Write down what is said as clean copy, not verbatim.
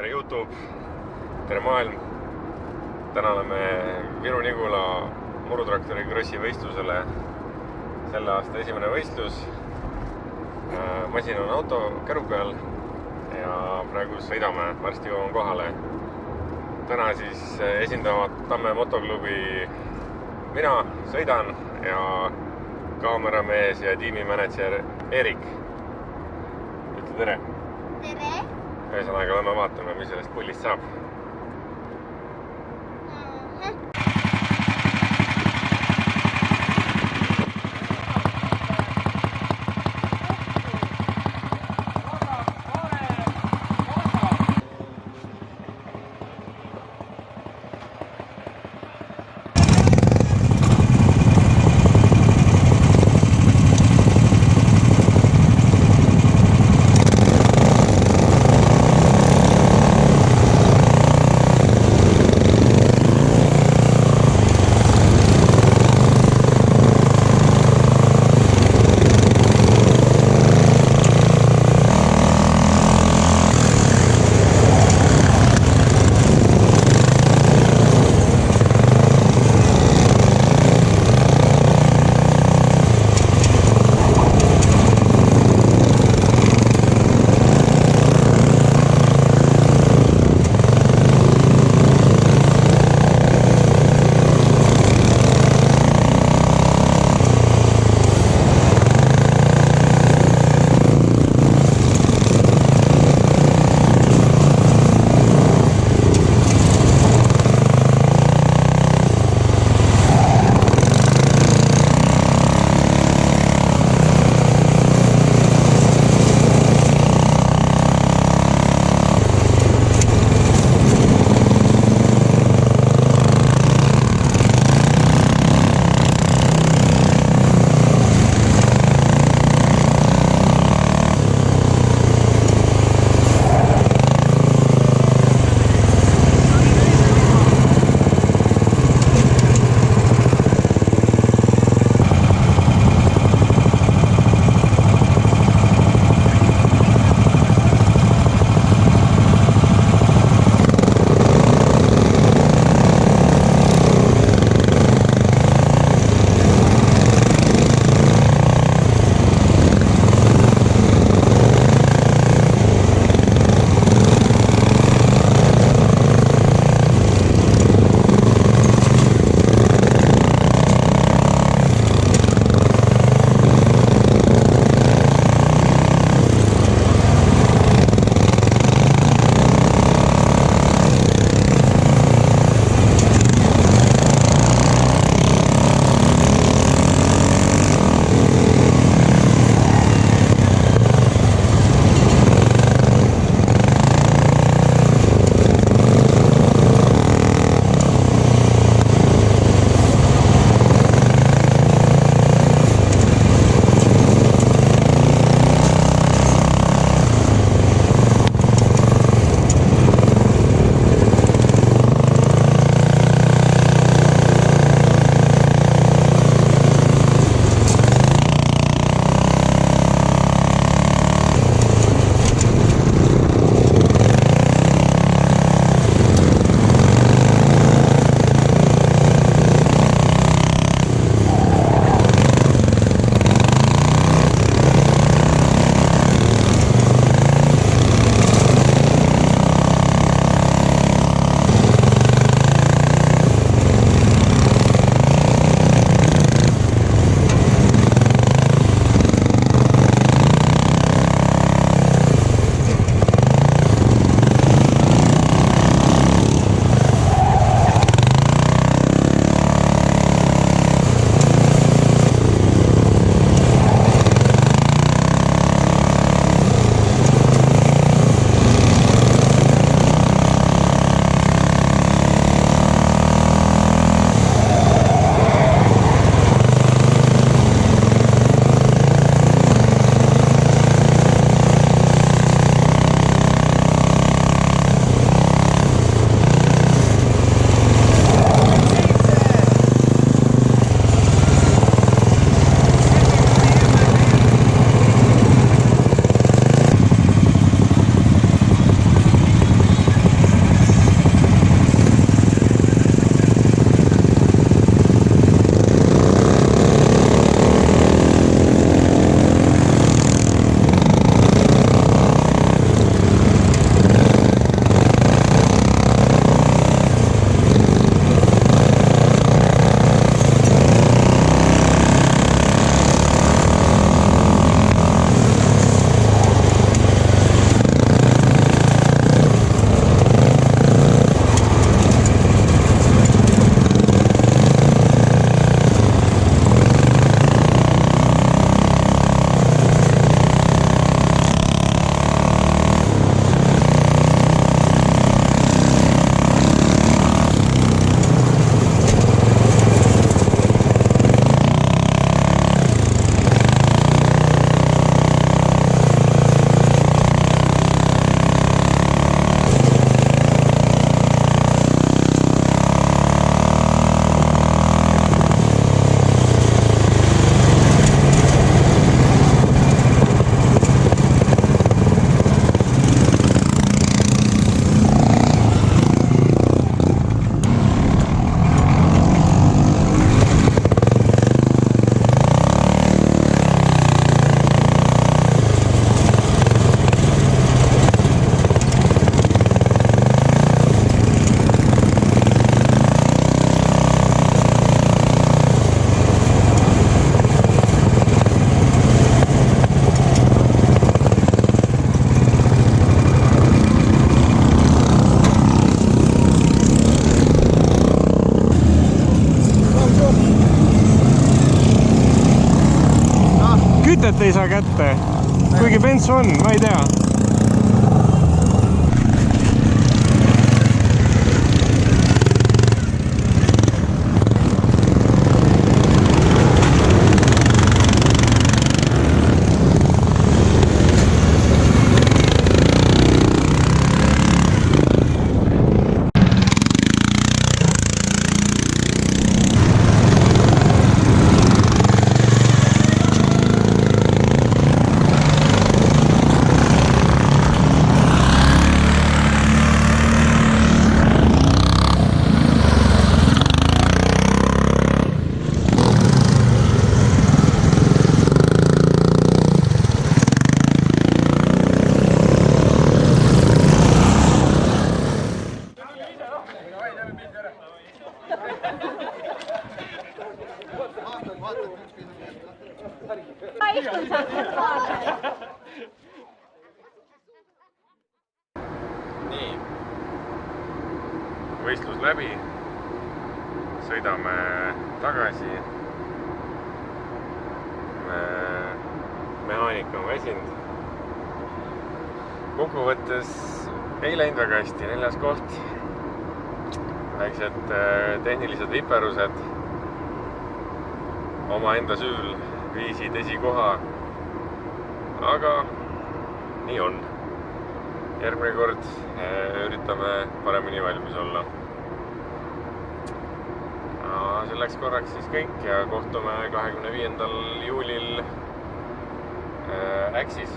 tere YouTube, tere maailm. Täna oleme Viru-Nigula murutraktori krossi võistlusele. Selle aasta esimene võistlus. Masin on auto käru peal ja praegu sõidame, varsti jõuame kohale. Täna siis esindavad Tamme motoklubi mina sõidan ja kaameramees ja tiimimänedžer Erik. Ütle tere! Tere! Ühesõnaga, lähme vaatame, mis sellest pullist saab. Bensot ei saa kätte. Kuigi bensu on, ma ei tea. Nii, võistlus läbi, sõidame tagasi. Mehaanik on väsinud. Kokkuvõttes ei läinud väga hästi, 4. koht. Väiksed tehnilised viperused omaenda süül viisid esikoha, aga nii on. Järgmine kord üritame paremini valmis olla. Selleks korraks siis kõik ja kohtume 25. juulil Äksis.